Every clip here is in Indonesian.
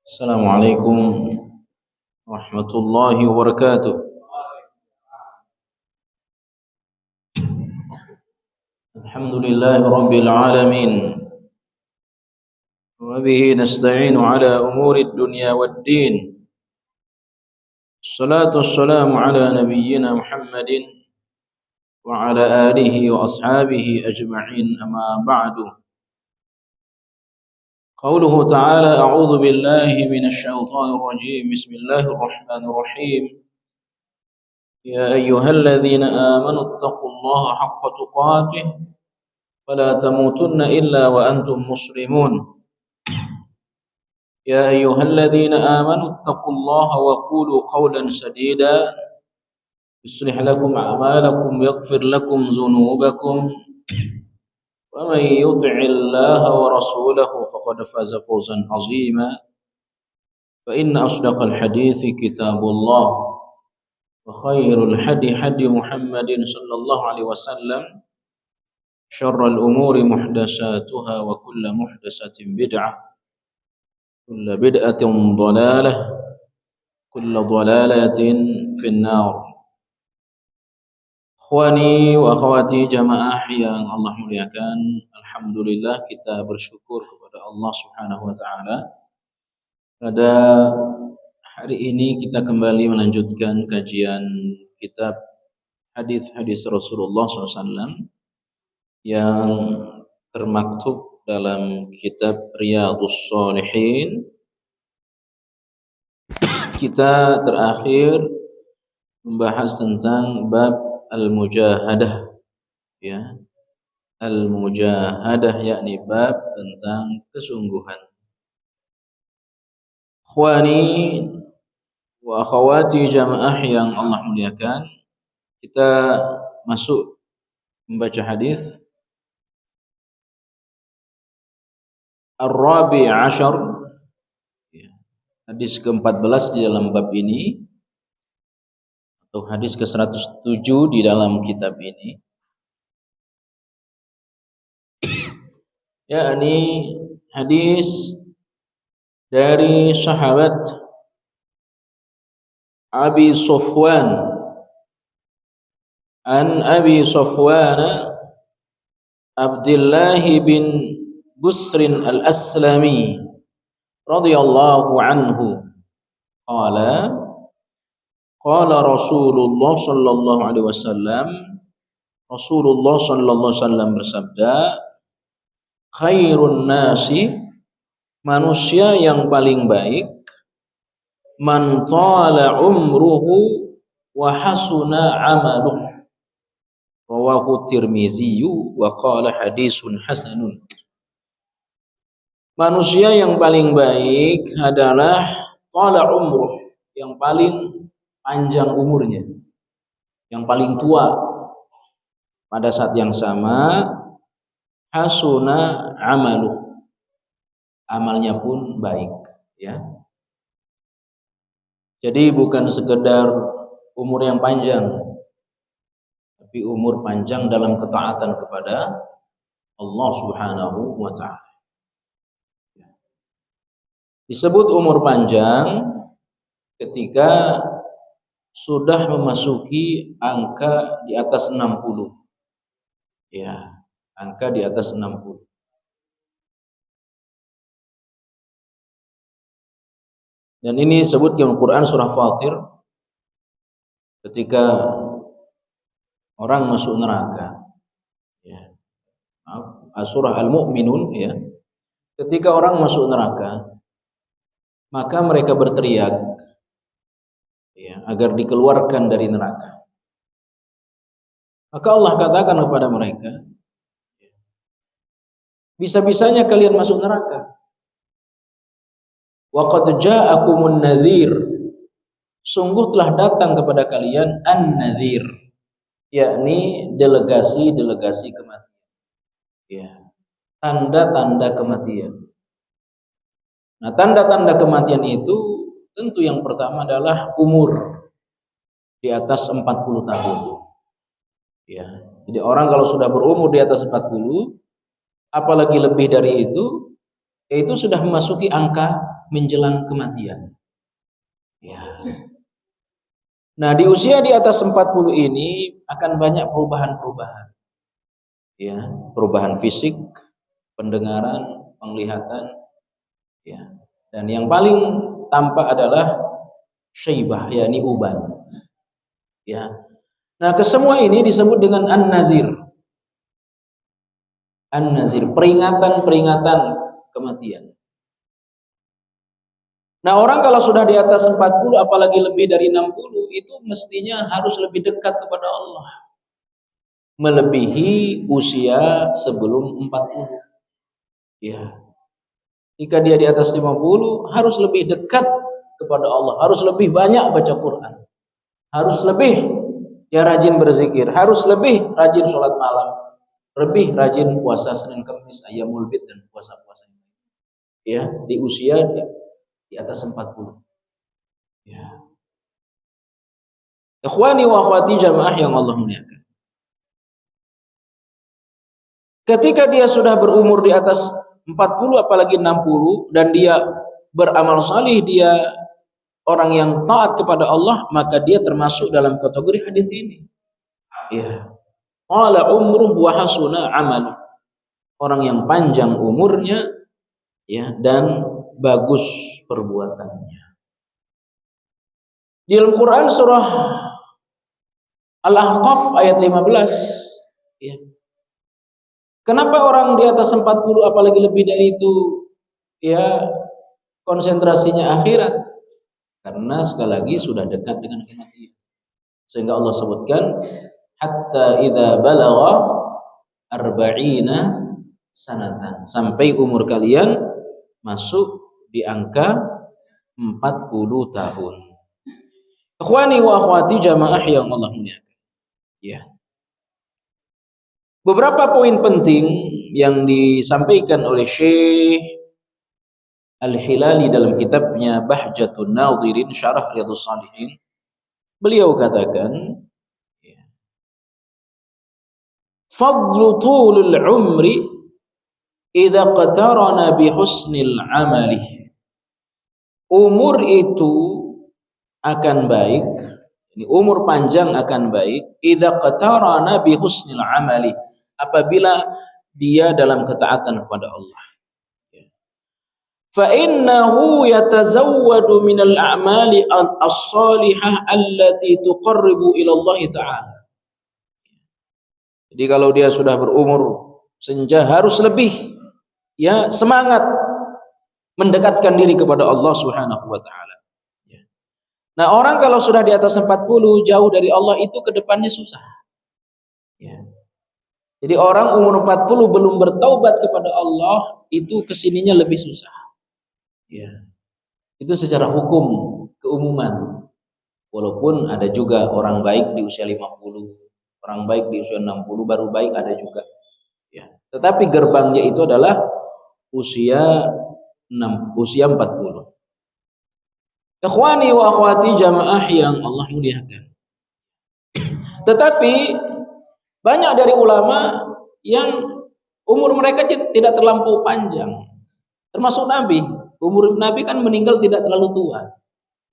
السلام عليكم ورحمة الله وبركاته. الحمد لله رب العالمين، وبه نستعين على أمور الدنيا والدين. الصلاة والسلام على نبينا محمد وعلى آله وأصحابه أجمعين، أما بعد. قوله تعالى: أعوذ بالله من الشيطان الرجيم، بسم الله الرحمن الرحيم. يا أيها الذين آمنوا اتقوا الله حق تقاته ولا تموتن إلا وأنتم مسلمون. يا أيها الذين آمنوا اتقوا الله وقولوا قولا سديدا يصلح لكم أعمالكم ويغفر لكم ذنوبكم، ومن يطع الله ورسوله فقد فاز فوزا عظيما. فإن أصدق الحديث كتاب الله، وخير الهدي هدي محمد صلى الله عليه وسلم، شر الأمور محدثاتها وكل محدثة بدعة، كل بدعة ضلالة، كل ضلالة في النار. Ikhwani wa akhwati jamaah yang Allah muliakan, alhamdulillah kita bersyukur kepada Allah Subhanahu wa taala. Pada hari ini kita kembali melanjutkan kajian kitab hadis-hadis Rasulullah SAW yang termaktub dalam kitab Riyadhus Shalihin. Kita terakhir membahas tentang bab al-mujahadah, ya. Al-mujahadah yakni bab tentang kesungguhan. Ikhwani wa akhawati jamaah yang Allah muliakan, kita masuk membaca hadis Ar-Rabi' Ashar, hadis ke-14 di dalam bab ini, atau hadis ke-107 di dalam kitab ini, yakni hadis dari sahabat Abi Safwan, an Abi Safwan Abdullah bin Busrin al-Aslami radhiyallahu anhu qala qala Rasulullah sallallahu alaihi wasallam, Rasulullah sallallahu alaihi wasallam bersabda, khairun nasi, manusia yang paling baik, man tala umruhu wa hasuna amaluh, rawahu Tirmizi wa qala hadisun hasanun. Manusia yang paling baik adalah tala umruh, yang paling panjang umurnya, yang paling tua. Pada saat yang sama, hasuna amaluh, amalnya pun baik, ya. Jadi bukan sekedar umur yang panjang, tapi umur panjang dalam ketaatan kepada Allah Subhanahu wa ta'ala. Disebut umur panjang ketika sudah memasuki angka di atas 60. Ya, angka di atas 60. Dan ini disebut dalam Quran surah Fatir, ketika orang masuk neraka, ya. Surah Al-Mu'minun, ya. Ketika orang masuk neraka, maka mereka berteriak, ya, agar dikeluarkan dari neraka. Maka Allah katakan kepada mereka, bisa-bisanya kalian masuk neraka. Wa qad ja'akumun nadhir, sungguh telah datang kepada kalian an-nadhir, yakni delegasi kematian, ya, tanda-tanda kematian. Nah, tanda-tanda kematian itu tentu yang pertama adalah umur di atas 40 tahun. Ya, jadi orang kalau sudah berumur di atas 40, apalagi lebih dari itu, yaitu sudah memasuki angka menjelang kematian. Ya. Nah, di usia di atas 40 ini akan banyak perubahan-perubahan. Ya, perubahan fisik, pendengaran, penglihatan, ya. Dan yang paling tampak adalah syaibah, yakni uban. Ya. Nah, kesemua ini disebut dengan an-nazir. An-nazir, peringatan-peringatan kematian. Nah, orang kalau sudah di atas 40 apalagi lebih dari 60 itu mestinya harus lebih dekat kepada Allah. Melebihi usia sebelum 40. Ya. Jika dia di atas 50 harus lebih dekat kepada Allah, harus lebih banyak baca Quran. Harus lebih rajin berzikir, harus lebih rajin sholat malam, lebih rajin puasa Senin Kamis, Ayyamul Bid dan puasa-puasa. Ya, di usia di atas 40. Ya. Ikhwani wa akhwati jamaah yang Allah muliakan. Ketika dia sudah berumur di atas 40 apalagi 60 dan dia beramal salih, dia orang yang taat kepada Allah, maka dia termasuk dalam kategori hadis ini. Ya. Qala umruh wa hasuna amaluh. Orang yang panjang umurnya ya dan bagus perbuatannya. Di dalam Quran surah Al-Ahqaf ayat 15 ya. Kenapa orang di atas 40 apalagi lebih dari itu ya konsentrasinya akhirat? Karena sekali lagi sudah dekat dengan kematian. Sehingga Allah sebutkan hatta idza balagha arba'ina sanatan, sampai umur kalian masuk di angka 40 tahun. Ikhwani wa akhwati jamaah yang Allah muliakan. Ya. Beberapa poin penting yang disampaikan oleh Syekh Al-Hilali dalam kitabnya Bahjatun Nadhirin Syarah Riyadhus Shalihin. Beliau katakan, fadlu tulul umri idza qatarana bi husnil amali. Umur itu akan baik, ini umur panjang akan baik idza qatarana bi husnil amali, apabila dia dalam ketaatan kepada Allah. Fa innahu yatazawwadu minal a'mali as-salihah allati tuqarribu ila Allah ta'ala. Jadi kalau dia sudah berumur senja harus lebih ya semangat mendekatkan diri kepada Allah Subhanahu wa taala. Nah, orang kalau sudah di atas 40 jauh dari Allah itu ke depannya susah. Ya. Jadi orang umur 40 belum bertaubat kepada Allah itu kesininya lebih susah. Ya. Itu secara hukum keumuman. Walaupun ada juga orang baik di usia 50, orang baik di usia 60 baru baik ada juga. Ya. Tetapi gerbangnya itu adalah usia 40. Ikhwani wa akhwati jamaah yang Allah muliakan. Tetapi banyak dari ulama yang umur mereka tidak terlampau panjang. Termasuk Nabi. Umur Nabi kan meninggal tidak terlalu tua.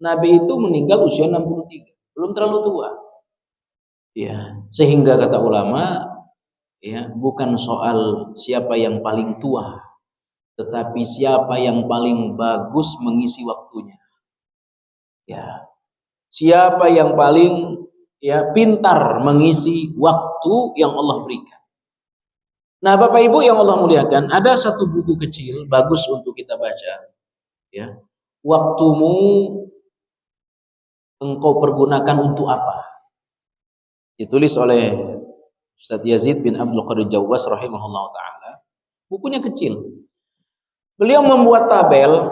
Nabi itu meninggal usia 63. Belum terlalu tua. Ya, sehingga kata ulama ya, bukan soal siapa yang paling tua, tetapi siapa yang paling bagus mengisi waktunya. Ya. Siapa yang paling ya pintar mengisi waktu yang Allah berikan. Nah, Bapak Ibu yang Allah muliakan, ada satu buku kecil bagus untuk kita baca. Ya. Waktumu engkau pergunakan untuk apa? Ditulis oleh Ustaz Yazid bin Abdul Qadir Jawwas rahimahullah ta'ala. Bukunya kecil. Beliau membuat tabel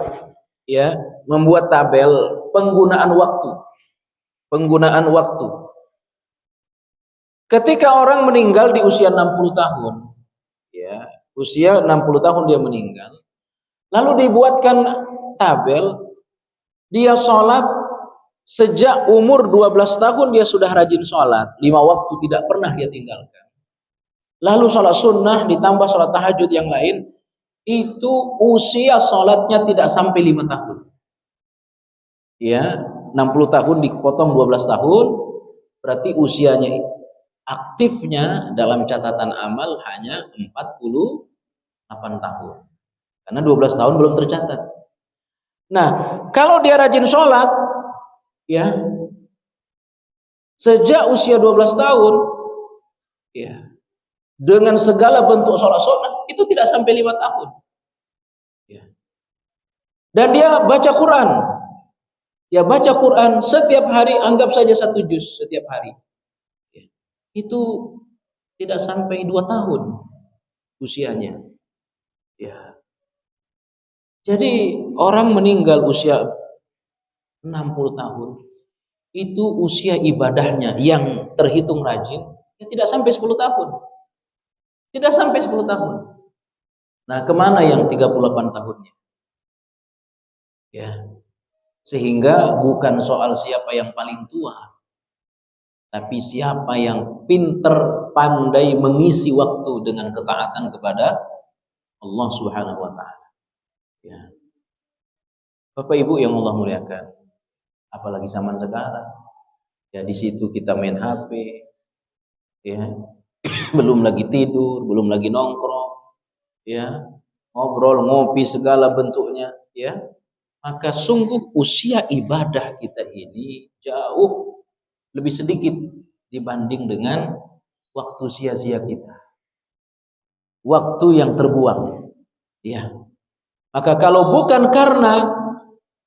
ya, membuat tabel penggunaan waktu. Penggunaan waktu. Ketika orang meninggal di usia 60 tahun, ya, usia 60 tahun dia meninggal, lalu dibuatkan tabel, dia sholat sejak umur 12 tahun dia sudah rajin sholat, 5 waktu tidak pernah dia tinggalkan. Lalu sholat sunnah ditambah sholat tahajud yang lain, itu usia sholatnya tidak sampai 5 tahun. Ya, 60 tahun dipotong 12 tahun, berarti usianya aktifnya dalam catatan amal hanya 48 tahun. Karena 12 tahun belum tercatat. Nah, kalau dia rajin sholat, ya, sejak usia 12 tahun, ya, dengan segala bentuk sholat sunnah, itu tidak sampai 5 tahun. Ya. Dan dia baca Quran. Ya, baca Quran setiap hari, anggap saja 1 juz setiap hari. Ya. Itu tidak sampai 2 tahun usianya. Ya. Jadi orang meninggal usia 60 tahun itu usia ibadahnya yang terhitung rajin ya tidak sampai 10 tahun. Tidak sampai 10 tahun. Nah, kemana yang 38 tahunnya? Ya. Sehingga bukan soal siapa yang paling tua, tapi siapa yang pinter pandai mengisi waktu dengan ketaatan kepada Allah Subhanahu wa taala. Ya. Bapak Ibu yang Allah muliakan, apalagi zaman sekarang. Ya, di situ kita main HP, ya. Belum lagi tidur, belum lagi nongkrong, ya. Ngobrol, ngopi segala bentuknya, ya. Maka sungguh usia ibadah kita ini jauh lebih sedikit dibanding dengan waktu sia-sia kita. Waktu yang terbuang. Ya. Maka kalau bukan karena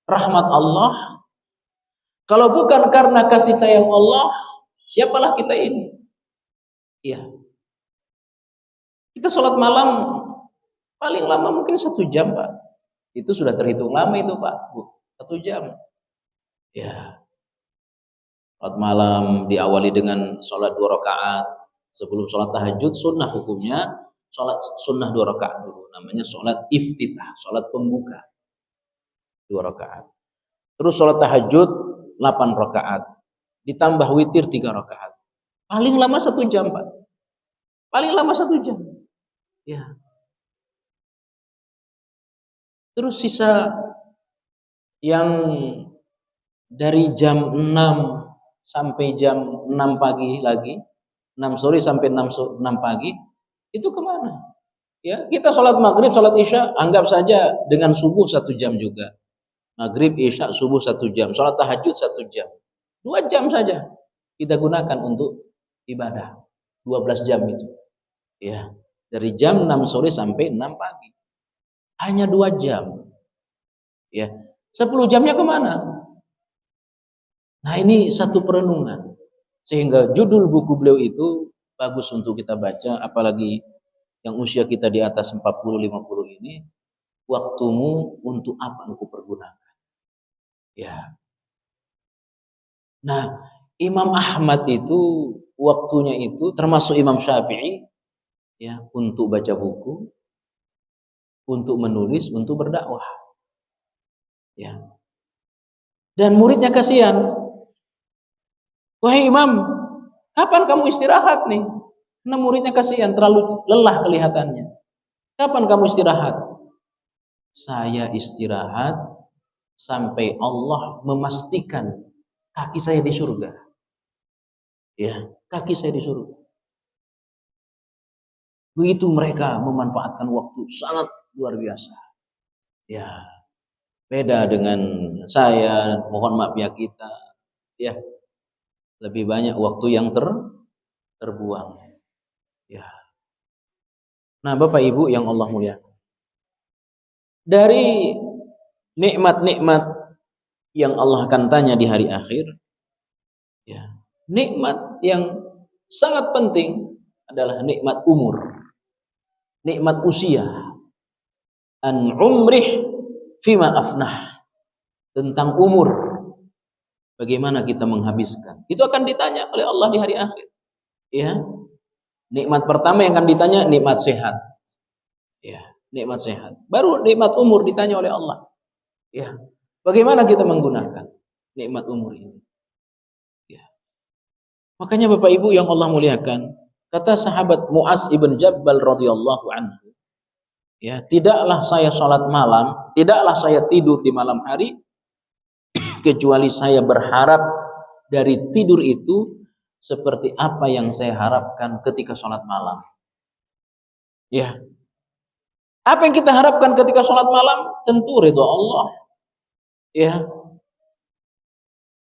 rahmat Allah, kalau bukan karena kasih sayang Allah, siapalah kita ini? Ya. Kita sholat malam paling lama mungkin 1 jam, Pak. Itu sudah terhitung lama itu, Pak. 1 jam. Ya. Sholat malam diawali dengan sholat 2 rakaat. Sebelum sholat tahajud, sunnah hukumnya sholat sunnah 2 rakaat dulu. Namanya sholat iftitah, sholat pembuka 2 rakaat. Terus sholat tahajud 8 rakaat. Ditambah witir 3 rakaat. Paling lama 1 jam, Pak. Paling lama 1 jam. Ya. Terus sisa yang dari jam 6 sampai jam 6 pagi lagi, 6 sore sampai 6 pagi, itu kemana? Ya, kita sholat maghrib, sholat isya, anggap saja dengan subuh 1 jam juga. Maghrib, isya, subuh 1 jam, sholat tahajud 1 jam. 2 jam saja kita gunakan untuk ibadah. 12 jam itu. Ya, dari jam 6 sore sampai 6 pagi. Hanya 2 jam. Ya, 10 jamnya kemana? Nah, ini satu perenungan. Sehingga judul buku beliau itu bagus untuk kita baca, apalagi yang usia kita di atas 40-50 ini. Waktumu untuk apa engkau pergunakan? Ya. Nah, Imam Ahmad itu waktunya itu termasuk Imam Syafi'i ya, untuk baca buku, untuk menulis, untuk berdakwah. Ya. Dan muridnya kasihan. Wahai Imam, kapan kamu istirahat nih? Karena muridnya kasihan, terlalu lelah kelihatannya. Kapan kamu istirahat? Saya istirahat sampai Allah memastikan kaki saya di surga. Ya, kaki saya di surga. Begitu mereka memanfaatkan waktu sangat luar biasa. Ya, beda dengan saya, mohon maaf ya kita. Ya, lebih banyak waktu yang terbuang. Ya. Nah, Bapak Ibu yang Allah muliakan. Dari nikmat-nikmat yang Allah akan tanya di hari akhir, ya. Nikmat yang sangat penting adalah nikmat umur. Nikmat usia. An umrih fima afnah. Tentang umur. Bagaimana kita menghabiskan. Itu akan ditanya oleh Allah di hari akhir. Ya. Nikmat pertama yang akan ditanya nikmat sehat. Ya, nikmat sehat. Baru nikmat umur ditanya oleh Allah. Ya. Bagaimana kita menggunakan nikmat umur ini? Ya. Makanya Bapak Ibu yang Allah muliakan, kata sahabat Mu'az ibn Jabal radhiyallahu anhu, Ya, tidaklah saya sholat malam, tidaklah saya tidur di malam hari kecuali saya berharap dari tidur itu seperti apa yang saya harapkan ketika sholat malam. Ya, apa yang kita harapkan ketika sholat malam? Tentu ridho Allah. Ya,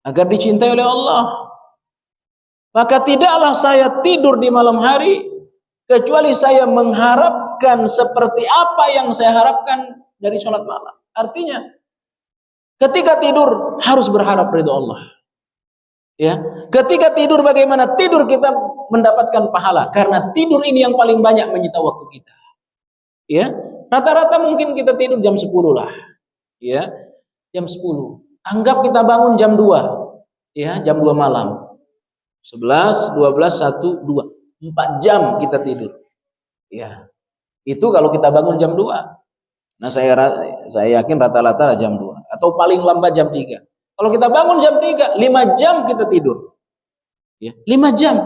agar dicintai oleh Allah. Maka tidaklah saya tidur di malam hari kecuali saya mengharapkan seperti apa yang saya harapkan dari sholat malam. Artinya, ketika tidur harus berharap ridho Allah. Ya, ketika tidur bagaimana? Tidur kita mendapatkan pahala karena tidur ini yang paling banyak menyita waktu kita. Ya, rata-rata mungkin kita tidur jam 10 lah. Ya, jam 10. Anggap kita bangun jam 2. Ya, jam 2 malam. 11, 12, 1, 2. 4 jam kita tidur. Ya. Itu kalau kita bangun jam 2. Nah, saya yakin rata-rata jam 2 atau paling lambat jam 3. Kalau kita bangun jam 3, 5 jam kita tidur. Ya, 5 jam.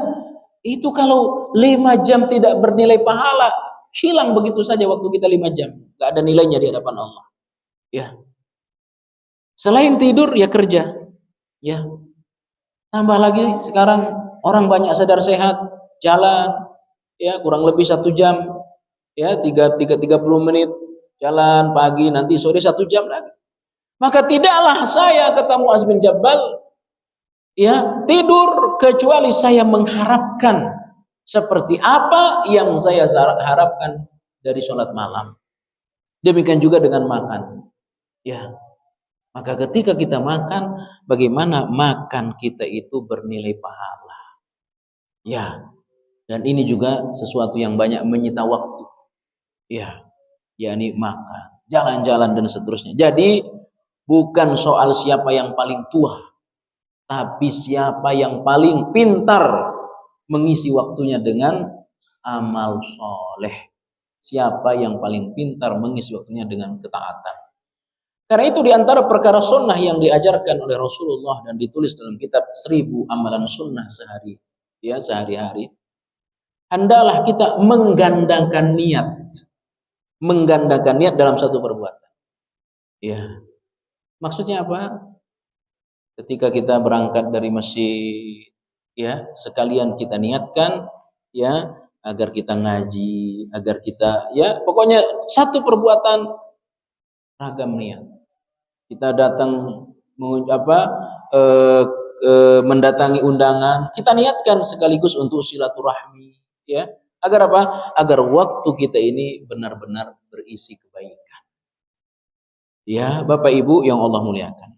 Itu kalau 5 jam tidak bernilai pahala, hilang begitu saja waktu kita 5 jam. Gak ada nilainya di hadapan Allah. Ya. Selain tidur ya kerja. Ya. Tambah lagi sekarang orang banyak sadar sehat, jalan ya kurang lebih 1 jam. Ya, 30 menit jalan pagi, nanti sore 1 jam lagi. Maka tidaklah saya ketemu Muaz bin Jabal ya tidur kecuali saya mengharapkan seperti apa yang saya harapkan dari sholat malam. Demikian juga dengan makan. Ya, maka ketika kita makan, bagaimana makan kita itu bernilai pahala. Ya, dan ini juga sesuatu yang banyak menyita waktu. Ya, yakni makan, jalan-jalan dan seterusnya. Jadi bukan soal siapa yang paling tua, tapi siapa yang paling pintar mengisi waktunya dengan amal soleh. Siapa yang paling pintar mengisi waktunya dengan ketaatan. Karena itu diantara perkara sunnah yang diajarkan oleh Rasulullah dan ditulis dalam kitab 1000 amalan sunnah sehari-hari. Hendaklah kita menggandakan niat dalam satu perbuatan. Ya, maksudnya apa? Ketika kita berangkat dari masjid, ya sekalian kita niatkan, ya agar kita ngaji, agar kita, ya pokoknya satu perbuatan ragam niat. Kita datang mendatangi undangan, kita niatkan sekaligus untuk silaturahmi, ya. Agar apa? Agar waktu kita ini benar-benar berisi kebaikan. Ya, Bapak Ibu yang Allah muliakan.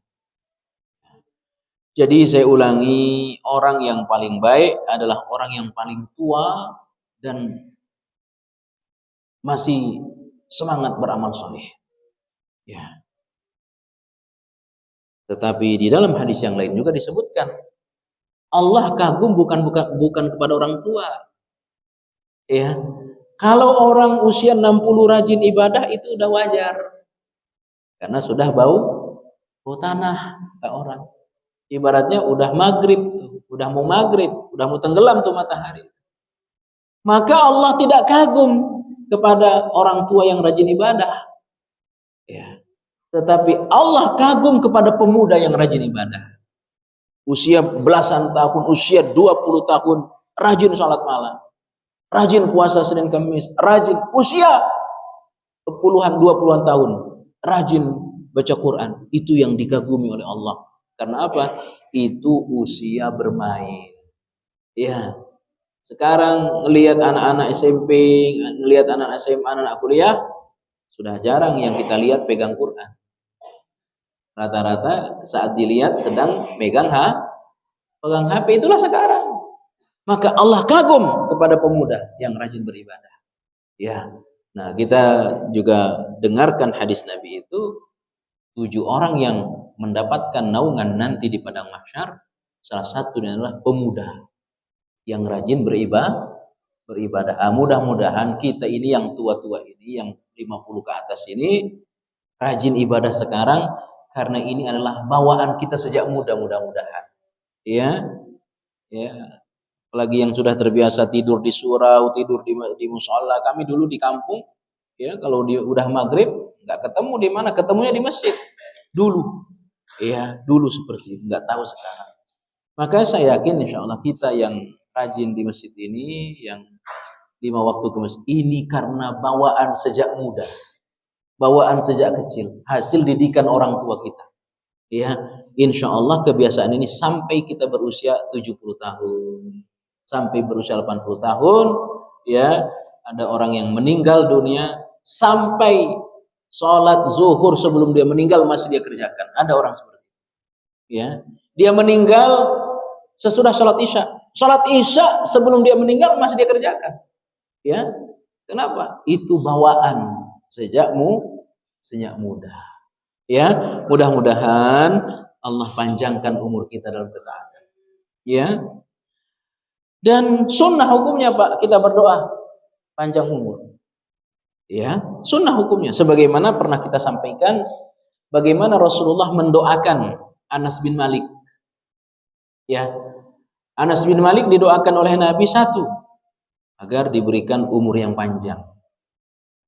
Jadi saya ulangi, orang yang paling baik adalah orang yang paling tua dan masih semangat beramal soleh. Ya. Tetapi di dalam hadis yang lain juga disebutkan Allah kagum bukan kepada orang tua. Ya. Kalau orang usia 60 rajin ibadah itu udah wajar. Karena sudah bau tanah kata orang. Ibaratnya udah maghrib tuh, udah mau maghrib, udah mau tenggelam tuh matahari. Maka Allah tidak kagum kepada orang tua yang rajin ibadah. Ya. Tetapi Allah kagum kepada pemuda yang rajin ibadah. Usia belasan tahun, usia 20 tahun, rajin sholat malam, rajin puasa Senin Kamis, rajin usia puluhan 20-an tahun, rajin baca Quran. Itu yang dikagumi oleh Allah. Karena apa? Itu usia bermain. Ya. Sekarang lihat anak-anak SMP, lihat anak SMA, anak kuliah, sudah jarang yang kita lihat pegang Quran. Rata-rata saat dilihat sedang pegang HP, itulah sekarang. Maka Allah kagum kepada pemuda yang rajin beribadah. Ya. Nah, kita juga dengarkan hadis Nabi itu 7 orang yang mendapatkan naungan nanti di padang mahsyar. Salah satunya adalah pemuda yang rajin beribadah. Mudah-mudahan kita ini yang tua-tua ini, yang 50 ke atas ini rajin ibadah sekarang, karena ini adalah bawaan kita sejak muda, mudah-mudahan. Ya. Apalagi yang sudah terbiasa tidur di surau, tidur di musola. Kami dulu di kampung Ya, kalau dia udah maghrib nggak ketemu di mana, ketemunya di masjid dulu. Ya, dulu seperti itu, nggak tahu sekarang. Maka saya yakin insya Allah kita yang rajin di masjid ini, yang 5 waktu ke masjid ini karena bawaan sejak muda, bawaan sejak kecil, hasil didikan orang tua kita. Ya, insya Allah kebiasaan ini sampai kita berusia 70 tahun, sampai berusia 80 tahun, ya, ada orang yang meninggal dunia sampai sholat zuhur sebelum dia meninggal masih dia kerjakan. Ada orang seperti itu. Ya, dia meninggal sesudah sholat isya. Sholat isya sebelum dia meninggal masih dia kerjakan. Ya, kenapa? Itu bawaan sejak muda. Ya, mudah-mudahan Allah panjangkan umur kita dalam ketaatan. Ya, dan sunnah hukumnya Pak, kita berdoa panjang umur. Ya, sunnah hukumnya. Sebagaimana pernah kita sampaikan, bagaimana Rasulullah mendoakan Anas bin Malik. Ya, Anas bin Malik didoakan oleh Nabi satu, agar diberikan umur yang panjang.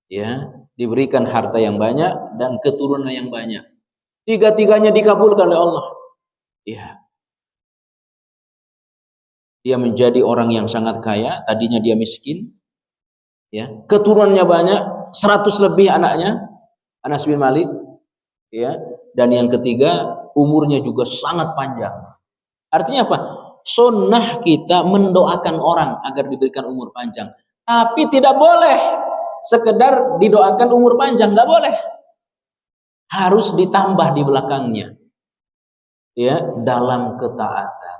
Ya, diberikan harta yang banyak dan keturunan yang banyak. Tiga-tiganya dikabulkan oleh Allah. Ya. Dia menjadi orang yang sangat kaya, tadinya dia miskin. Ya, keturunannya banyak, 100 lebih anaknya, Anas bin Malik. Ya, dan yang ketiga, umurnya juga sangat panjang. Artinya apa? Sunnah kita mendoakan orang agar diberikan umur panjang. Tapi tidak boleh sekedar didoakan umur panjang, nggak boleh. Harus ditambah di belakangnya. Ya, dalam ketaatan.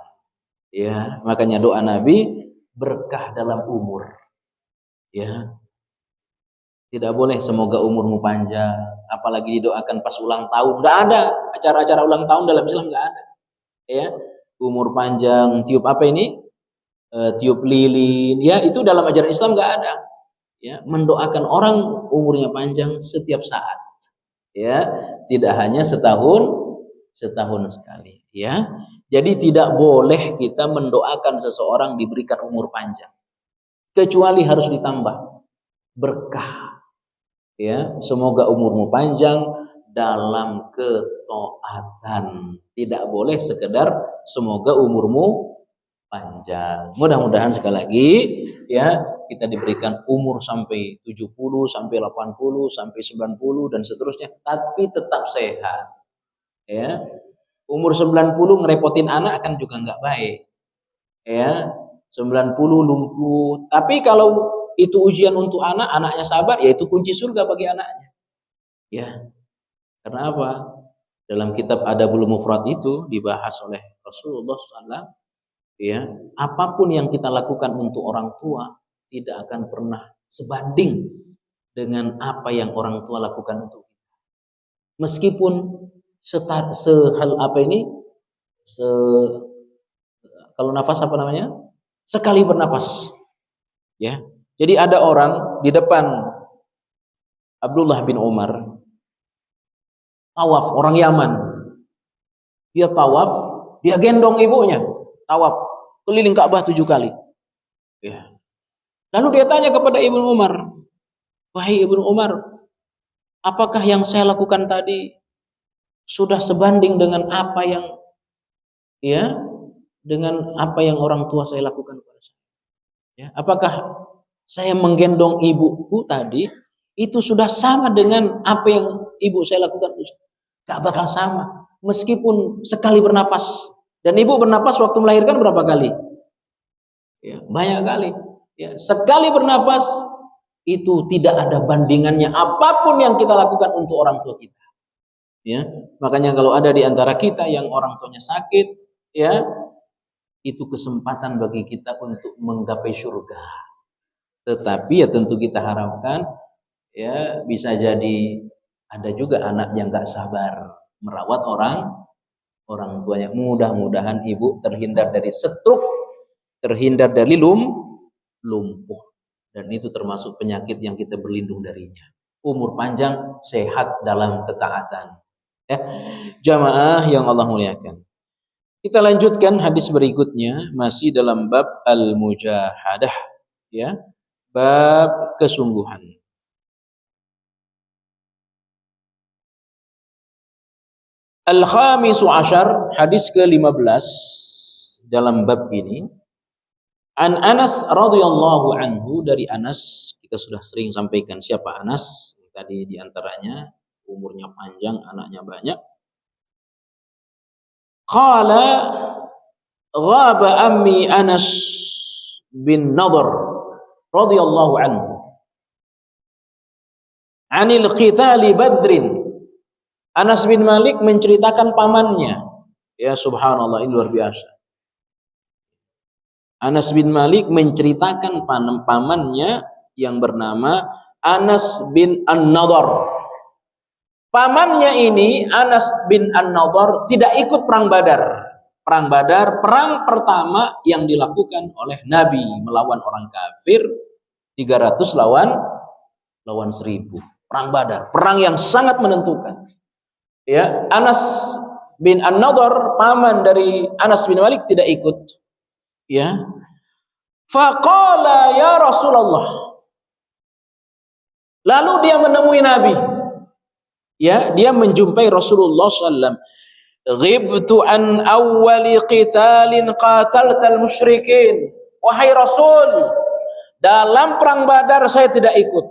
Ya, makanya doa Nabi berkah dalam umur. Ya, tidak boleh semoga umurmu panjang, apalagi didoakan pas ulang tahun. Nggak ada acara-acara ulang tahun dalam Islam, nggak ada. Ya, umur panjang, tiup apa ini? Tiup lilin. Ya, itu dalam ajaran Islam nggak ada. Ya, mendoakan orang umurnya panjang setiap saat. Ya, tidak hanya setahun sekali. Ya, jadi tidak boleh kita mendoakan seseorang diberikan umur panjang, kecuali harus ditambah berkah. Ya, semoga umurmu panjang dalam ketaatan. Tidak boleh sekedar semoga umurmu panjang. Mudah-mudahan sekali lagi ya kita diberikan umur sampai 70, sampai 80, sampai 90 dan seterusnya, tapi tetap sehat. Ya. Umur 90 ngerepotin anak kan juga nggak baik. Ya. 90 lumpuh. Tapi kalau itu ujian untuk anak, anaknya sabar, ya itu kunci surga bagi anaknya. Ya. Karena apa? Dalam kitab Adabul Mufrad itu dibahas oleh Rasulullah SAW, ya, apapun yang kita lakukan untuk orang tua tidak akan pernah sebanding dengan apa yang orang tua lakukan untuk kita. Meskipun sehal apa ini, kalau nafas apa namanya? Sekali bernapas. Ya. Jadi ada orang di depan Abdullah bin Umar tawaf, orang Yaman. Dia tawaf, dia gendong ibunya, tawaf keliling Ka'bah 7 kali. Ya. Lalu dia tanya kepada Ibnu Umar, "Wahai Ibnu Umar, apakah yang saya lakukan tadi sudah sebanding dengan apa yang orang tua saya lakukan kepada saya? Ya, apakah saya menggendong ibuku tadi itu sudah sama dengan apa yang ibu saya lakukan?" Gak bakal sama, meskipun sekali bernafas. Dan ibu bernafas waktu melahirkan berapa kali? Ya, banyak kali. Ya, sekali bernafas itu tidak ada bandingannya apapun yang kita lakukan untuk orang tua kita. Ya, makanya kalau ada di antara kita yang orang tuanya sakit, ya, itu kesempatan bagi kita untuk menggapai surga. Tetapi ya tentu kita harapkan ya bisa jadi ada juga anak yang gak sabar merawat orang tuanya. Mudah-mudahan ibu terhindar dari stroke, terhindar dari lumpuh, dan itu termasuk penyakit yang kita berlindung darinya. Umur panjang, sehat dalam ketaatan. Ya, jamaah yang Allah muliakan. Kita lanjutkan hadis berikutnya, masih dalam bab al-mujahadah, ya, bab kesungguhan. Al-khamisu asyar, hadis ke-15 dalam bab ini. An Anas radhiyallahu anhu, dari Anas, kita sudah sering sampaikan siapa Anas. Tadi diantaranya umurnya panjang, anaknya banyak. Qala ghaba ammi Anas bin Nadhr radhiyallahu anhu anil qitali Badrin. Anas bin Malik menceritakan pamannya. Ya subhanallah, ini luar biasa. Anas bin Malik menceritakan pamannya yang bernama Anas bin An-Nadhr. Pamannya ini, Anas bin An-Nadhr, tidak ikut perang Badar. Perang Badar, perang pertama yang dilakukan oleh Nabi melawan orang kafir, 300 lawan 1000. Perang Badar, perang yang sangat menentukan. Ya, Anas bin An-Nadhr, paman dari Anas bin Malik, tidak ikut. Ya. Faqala ya Rasulullah. Lalu dia menemui Nabi. Ya, dia menjumpai Rasulullah sallallahu alaihi wasallam. Ghibtu an awwali qitalin qataltal musyrikin. Wahai Rasul, dalam perang Badar saya tidak ikut.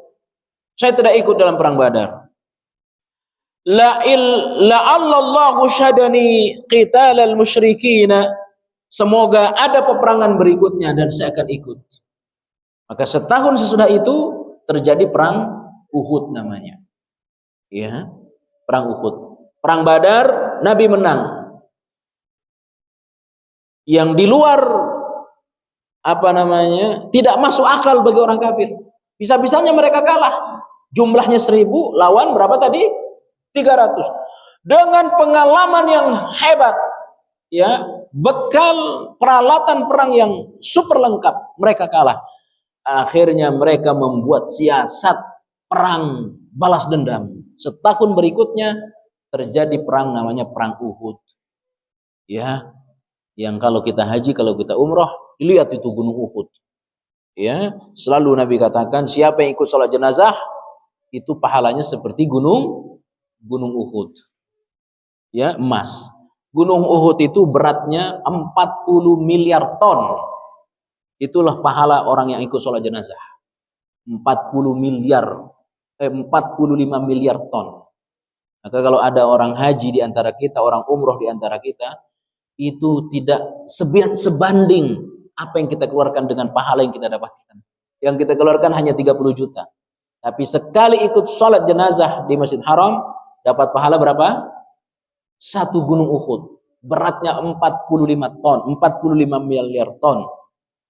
Saya tidak ikut dalam perang Badar. La'allallahu syadani qitalal musyrikin. Semoga ada peperangan berikutnya dan saya akan ikut. Maka setahun sesudah itu terjadi perang Uhud namanya. Ya, perang Uhud. Perang Badar Nabi menang. Yang di luar tidak masuk akal bagi orang kafir. Bisa-bisanya mereka kalah. Jumlahnya 1000 lawan berapa tadi? 300. Dengan pengalaman yang hebat, ya, bekal peralatan perang yang super lengkap, mereka kalah. Akhirnya mereka membuat siasat perang balas dendam. Setahun berikutnya terjadi perang namanya perang Uhud. Ya, yang kalau kita haji, kalau kita umroh, dilihat itu gunung Uhud. Ya, selalu Nabi katakan, siapa yang ikut sholat jenazah itu pahalanya seperti gunung Uhud. Ya, emas. Gunung Uhud itu beratnya 40 miliar ton. Itulah pahala orang yang ikut sholat jenazah. 45 miliar ton. Maka kalau ada orang haji di antara kita, orang umroh di antara kita, itu tidak sebanding apa yang kita keluarkan dengan pahala yang kita dapatkan. Yang kita keluarkan hanya 30 juta. Tapi sekali ikut sholat jenazah di Masjid Haram, dapat pahala berapa? 1 gunung Uhud. Beratnya 45 ton, 45 miliar ton.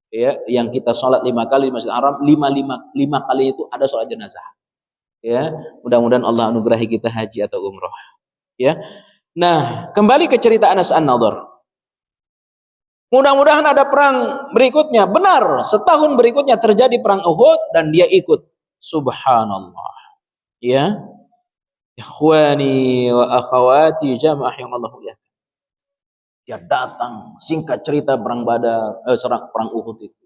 Ya, yang kita sholat 5 kali di Masjid Haram, 5 kali itu ada sholat jenazah. Ya, mudah-mudahan Allah anugerahi kita haji atau umroh. Ya. Nah, kembali ke cerita Anas An-Nadhr. Mudah-mudahan ada perang berikutnya. Benar, setahun berikutnya terjadi perang Uhud dan dia ikut. Subhanallah. Ya. Ikhwani wa akhawati jamaah yang Allah muliakan. Dia datang, singkat cerita perang Badar, perang Uhud itu.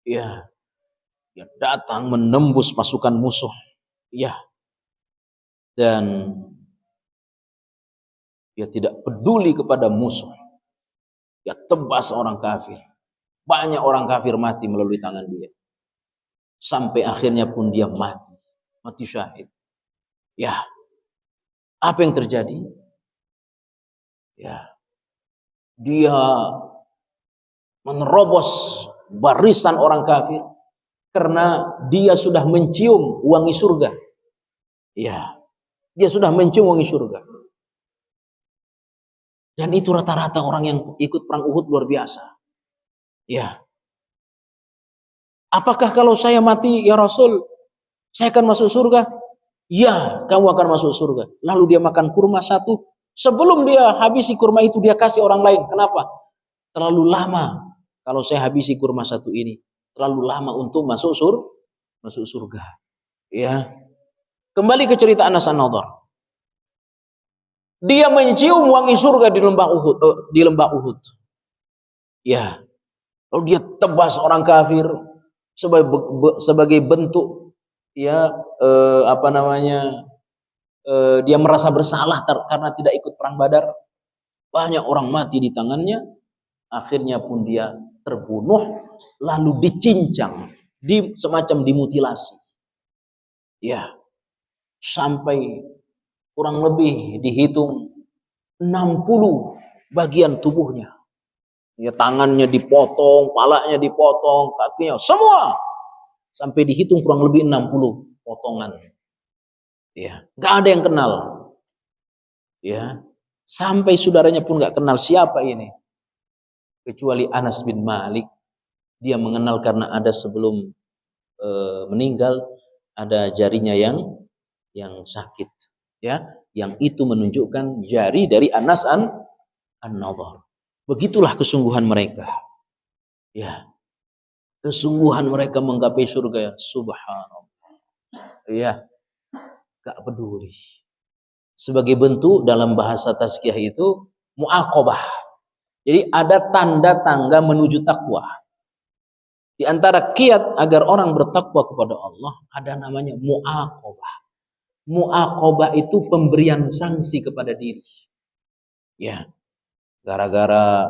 Ya. Dia datang menembus pasukan musuh. Ya. Dan dia tidak peduli kepada musuh. Dia tebas orang kafir. Banyak orang kafir mati melalui tangan dia. Sampai akhirnya pun dia mati. Mati syahid. Ya. Apa yang terjadi? Ya. Dia menerobos barisan orang kafir karena dia sudah mencium wangi surga. Ya. Dia sudah mencium wangi surga. Dan itu rata-rata orang yang ikut perang Uhud luar biasa. Ya. Apakah kalau saya mati ya Rasul, saya akan masuk surga? Ya, kamu akan masuk surga. Lalu dia makan kurma satu. Sebelum dia habisi kurma itu, dia kasih orang lain. Kenapa? Terlalu lama. Kalau saya habisi kurma satu ini, terlalu lama untuk masuk surga. Ya. Kembali ke cerita Anas An-Nadhr. Dia mencium wangi surga di lembah Uhud. Ya. Lalu dia tebas orang kafir sebagai bentuk, ya, dia merasa bersalah karena tidak ikut perang Badar. Banyak orang mati di tangannya. Akhirnya pun dia terbunuh, lalu dicincang, semacam dimutilasi. Ya, sampai kurang lebih dihitung 60 bagian tubuhnya. Ya, tangannya dipotong, palanya dipotong, kakinya, semua. Sampai dihitung kurang lebih 60 potongan. Ya, nggak ada yang kenal. Ya, sampai saudaranya pun nggak kenal siapa ini. Kecuali Anas bin Malik, dia mengenal karena ada sebelum meninggal ada jarinya yang sakit, ya, yang itu menunjukkan jari dari Anas an-Nadhr. Begitulah kesungguhan mereka, ya, kesungguhan mereka menggapai surga, ya, subhanallah, ya, gak peduli. Sebagai bentuk dalam bahasa tazkiyah itu mu'aqabah. Jadi ada tanda-tanda menuju takwa. Di antara kiat agar orang bertakwa kepada Allah ada namanya mu'aqabah. Mu'aqabah itu pemberian sanksi kepada diri. Ya, gara-gara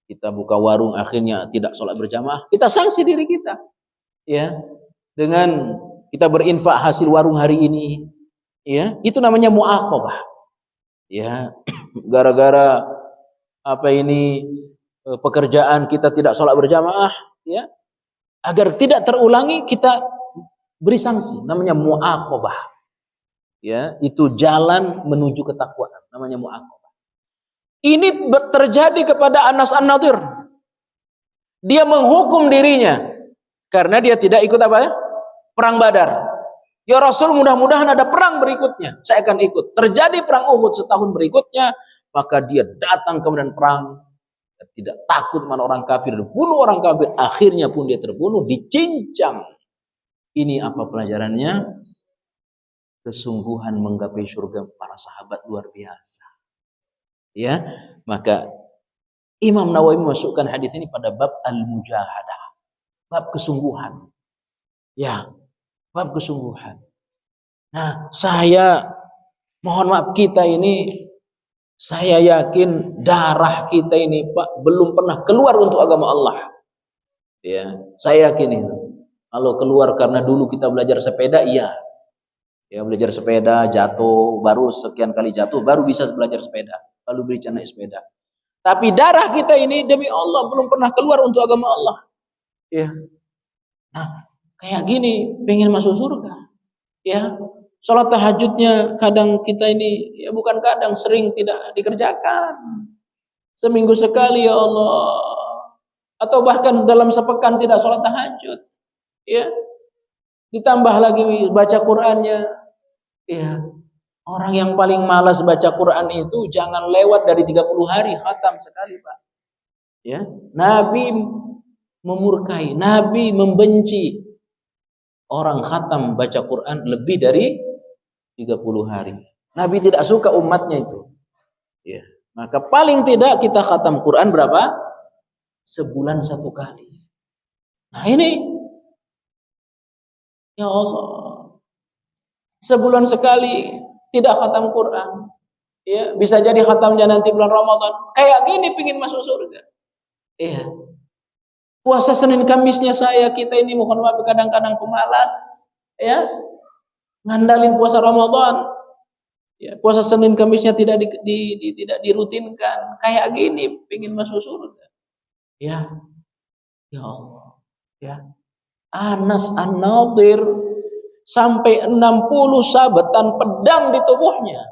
kita buka warung akhirnya tidak sholat berjamaah, kita sanksi diri kita. Ya, dengan kita berinfak hasil warung hari ini, ya, itu namanya mu'aqabah. Ya, gara-gara pekerjaan kita tidak sholat berjamaah, ya, agar tidak terulangi kita beri sanksi, namanya mu'aqabah. Ya, itu jalan menuju ketakwaan, namanya mu'aqabah. Ini terjadi kepada Anas an-Nadhr. Dia menghukum dirinya karena dia tidak ikut perang Badar. Ya Rasul, mudah-mudahan ada perang berikutnya, saya akan ikut. Terjadi perang Uhud setahun berikutnya, maka dia datang kemudian perang. Tidak takut mana orang kafir, bunuh orang kafir. Akhirnya pun dia terbunuh, dicincang. Ini apa pelajarannya? Kesungguhan menggapai surga para sahabat luar biasa. Ya, maka Imam Nawawi memasukkan hadis ini pada bab al-mujahadah, bab kesungguhan. Ya, bab kesungguhan. Nah, mohon maaf, kita ini, saya yakin darah kita ini, Pak, belum pernah keluar untuk agama Allah. Ya, saya yakin itu. Kalau keluar karena dulu kita belajar sepeda, iya. Ya, belajar sepeda, jatuh, baru sekian kali jatuh, baru bisa belajar sepeda. Lalu beri naik sepeda. Tapi darah kita ini demi Allah belum pernah keluar untuk agama Allah. Ya. Nah, kayak gini, pengen masuk surga. Ya, sholat tahajudnya kadang kita ini, ya bukan kadang, sering tidak dikerjakan. Seminggu sekali, ya Allah. Atau bahkan dalam sepekan tidak sholat tahajud. Ya. Ditambah lagi baca Qur'annya. Ya, orang yang paling malas baca Quran itu jangan lewat dari 30 hari khatam sekali, Pak. Ya, Nabi memurkai, Nabi membenci orang khatam baca Quran lebih dari 30 hari. Nabi tidak suka umatnya itu. Ya, maka paling tidak kita khatam Quran berapa? Sebulan 1 kali. Nah ini, ya Allah, sebulan sekali tidak khatam Quran, ya bisa jadi khatamnya nanti bulan Ramadan. Kayak gini pingin masuk surga. Iya. Puasa Senin Kamisnya kita ini mohon maaf kadang-kadang pemalas, ya. Ngandalin puasa Ramadan. Ya, puasa Senin Kamisnya tidak tidak dirutinkan. Kayak gini pingin masuk surga. Ya. Ya Allah. Ya. Anas an-Nadhr sampai 60 sabetan pedang di tubuhnya.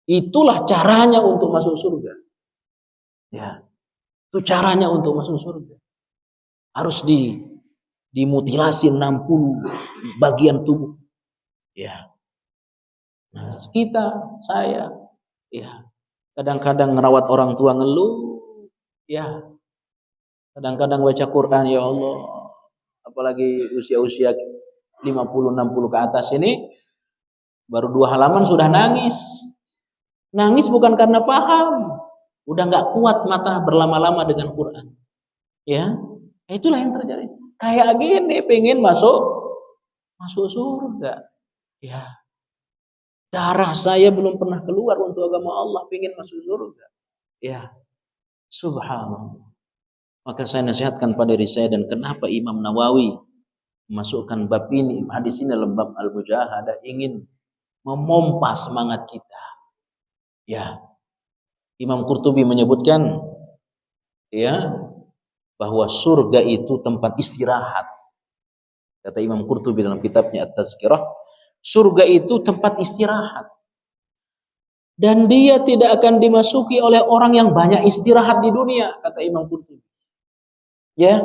Itulah caranya untuk masuk surga. Ya. Itu caranya untuk masuk surga. Harus dimutilasi 60 bagian tubuh. Ya. Nah, saya, ya, kadang-kadang ngerawat orang tua ngeluh, ya. Kadang-kadang baca Quran, ya Allah, apalagi usia-usia 50-60 ke atas ini, baru 2 halaman sudah nangis. Nangis bukan karena paham, udah nggak kuat mata berlama-lama dengan Quran. Ya, itulah yang terjadi. Kayak gini pengen masuk surga. Ya. Darah saya belum pernah keluar untuk agama Allah, ingin masuk surga. Ya, subhanallah. Maka saya nasihatkan pada diri saya, dan kenapa Imam Nawawi memasukkan bab ini, hadis ini dalam bab al-mujahadah, ingin memompa semangat kita. Ya, Imam Qurtubi menyebutkan ya bahwa surga itu tempat istirahat. Kata Imam Qurtubi dalam kitabnya At-Tazkirah, surga itu tempat istirahat. Dan dia tidak akan dimasuki oleh orang yang banyak istirahat di dunia, kata Imam Qurtubi. Ya,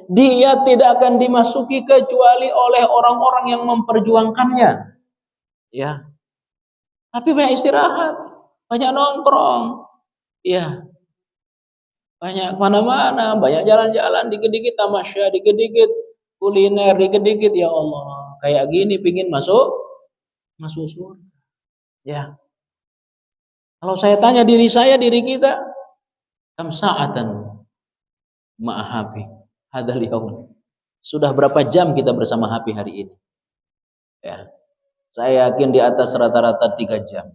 dia tidak akan dimasuki kecuali oleh orang-orang yang memperjuangkannya. Ya, tapi banyak istirahat, banyak nongkrong, ya, banyak mana-mana, banyak jalan-jalan, dikit-dikit tamasya, dikit-dikit kuliner, dikit-dikit, ya Allah, kayak gini pingin masuk surga. Ya, kalau saya tanya diri saya, diri kita, kam sa'atan ma'a HP hadal yaum. Sudah berapa jam kita bersama HP hari ini? Ya, saya yakin di atas rata-rata 3 jam.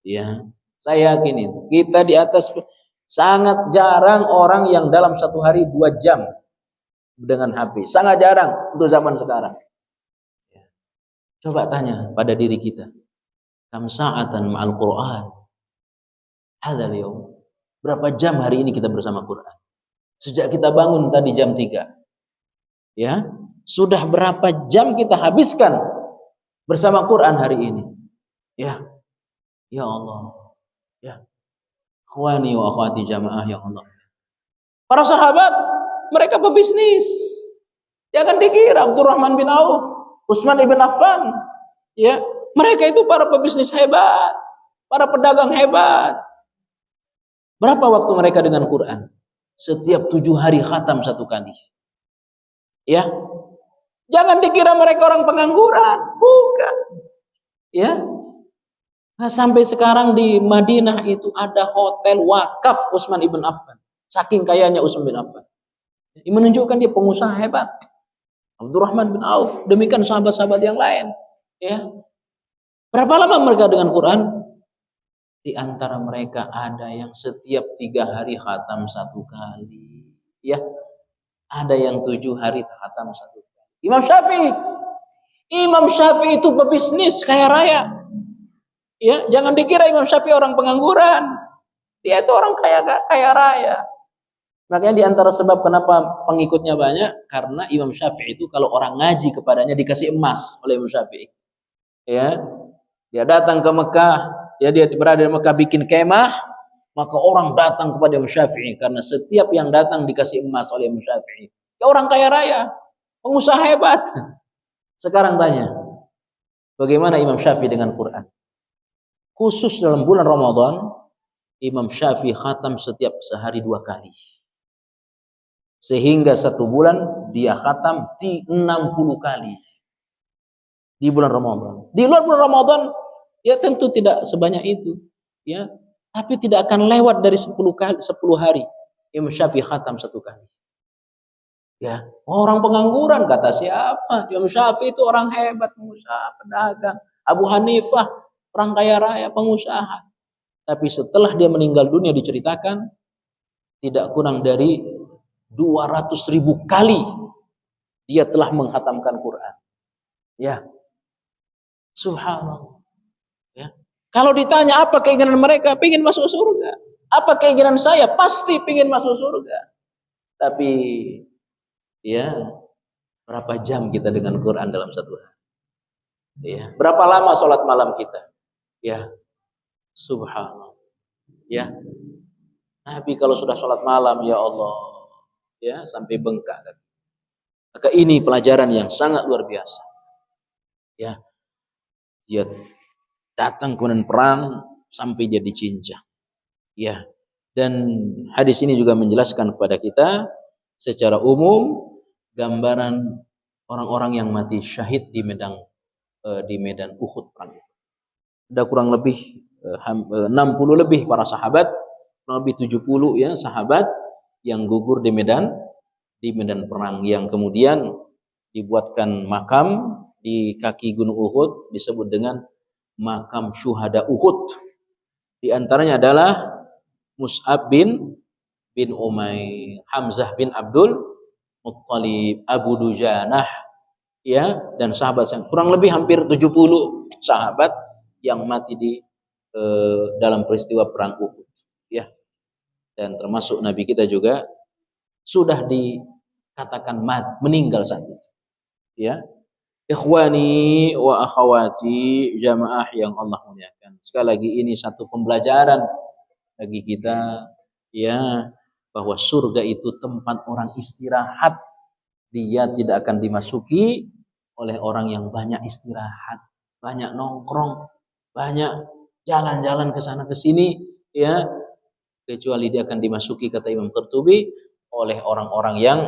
Ya, saya yakin itu. Kita di atas, sangat jarang orang yang dalam satu hari 2 jam dengan HP. Sangat jarang untuk zaman sekarang. Ya. Coba tanya pada diri kita. Kam sa'atan ma'al Qur'an hadzal yaum. Berapa jam hari ini kita bersama Quran? Sejak kita bangun tadi jam 3. Ya, sudah berapa jam kita habiskan bersama Quran hari ini? Ya. Ya Allah. Ya. Ikhwani wa akhwati jamaah yang Allah. Para sahabat, mereka pebisnis. Jangan dikira Abdurrahman bin Auf, Utsman ibn Affan, ya, mereka itu para pebisnis hebat, para pedagang hebat. Berapa waktu mereka dengan Quran? Setiap 7 hari khatam 1 kali. Ya, jangan dikira mereka orang pengangguran, bukan. Ya, nah, sampai sekarang di Madinah itu ada hotel wakaf Utsman ibn Affan. Saking kayanya Utsman bin Affan. Ini menunjukkan dia pengusaha hebat. Abdurrahman bin Auf, demikian sahabat-sahabat yang lain. Ya, berapa lama mereka dengan Quran? Di antara mereka ada yang setiap 3 hari khatam 1 kali. Ya, ada yang 7 hari khatam 1 kali. Imam Syafi'i itu pebisnis kaya raya. Ya, jangan dikira Imam Syafi'i orang pengangguran. Dia itu orang kaya raya. Makanya di antara sebab kenapa pengikutnya banyak, karena Imam Syafi'i itu kalau orang ngaji kepadanya dikasih emas oleh Imam Syafi'i. Ya, dia datang ke Mekah, ya, dia berada di Mekah bikin kemah, maka orang datang kepada Imam Syafi'i karena setiap yang datang dikasih emas oleh Imam Syafi'i. Ya, orang kaya raya, pengusaha hebat. Sekarang tanya, bagaimana Imam Syafi'i dengan Quran? Khusus dalam bulan Ramadan, Imam Syafi'i khatam setiap sehari 2 kali. Sehingga 1 bulan dia khatam 60 kali. Di bulan Ramadan. Di luar bulan Ramadan, ya tentu tidak sebanyak itu. Ya, tapi tidak akan lewat dari 10 hari. Imam Syafi'i khatam 1 kali. Ya, orang pengangguran kata siapa? Imam Syafi'i itu orang hebat, pengusaha, pedagang. Abu Hanifah, orang kaya raya, pengusaha. Tapi setelah dia meninggal dunia diceritakan tidak kurang dari 200.000 kali dia telah menghatamkan Quran. Ya, subhanallah. Ya. Kalau ditanya apa keinginan mereka, pingin masuk surga. Apa keinginan saya? Pasti pingin masuk surga. Tapi ya, berapa jam kita dengan Quran dalam 1 hari? Ya, berapa lama sholat malam kita? Ya, subhanallah. Ya, Nabi kalau sudah sholat malam, ya Allah, ya, sampai bengkak. Maka ini pelajaran yang sangat luar biasa. Ya, dia datang kemudian perang sampai jadi cincang. Ya, dan hadis ini juga menjelaskan kepada kita secara umum gambaran orang-orang yang mati syahid di medan Uhud perang itu. Ada kurang lebih 60 lebih para sahabat, kurang lebih 70 ya sahabat yang gugur di medan perang, yang kemudian dibuatkan makam di kaki Gunung Uhud disebut dengan makam syuhada Uhud. Di antaranya adalah Mus'ab bin Umair, Hamzah bin Abdul Muttalib, Abu Dujanah, ya, dan sahabat yang kurang lebih hampir 70 sahabat yang mati di dalam peristiwa perang Uhud, ya. Dan termasuk Nabi kita juga sudah dikatakan meninggal saat itu, ya. Ikhwani wa akhwati jamaah yang Allah muliakan. Sekali lagi ini satu pembelajaran bagi kita, ya, bahwa surga itu tempat orang istirahat. Dia tidak akan dimasuki oleh orang yang banyak istirahat, banyak nongkrong, banyak jalan-jalan ke sana ke sini, ya, kecuali dia akan dimasuki, kata Imam Qurtubi, oleh orang-orang yang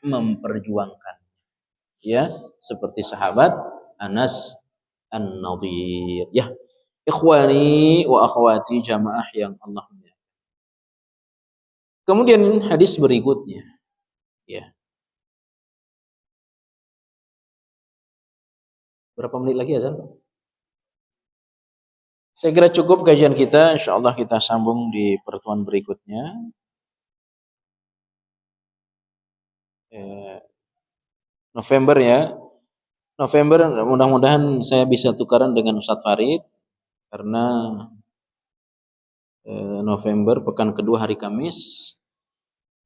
memperjuangkan, ya, seperti sahabat Anas An-Nadhir, ya. Ikhwani wa akhwati jamaah yang Allah muliakan. Kemudian hadis berikutnya, ya. Berapa menit lagi azan? Saya kira cukup kajian kita, insyaallah kita sambung di pertemuan berikutnya. November, ya. November mudah-mudahan saya bisa tukaran dengan Ustadz Farid, karena November pekan kedua hari Kamis,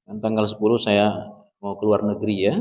dan tanggal 10 saya mau keluar negeri, ya.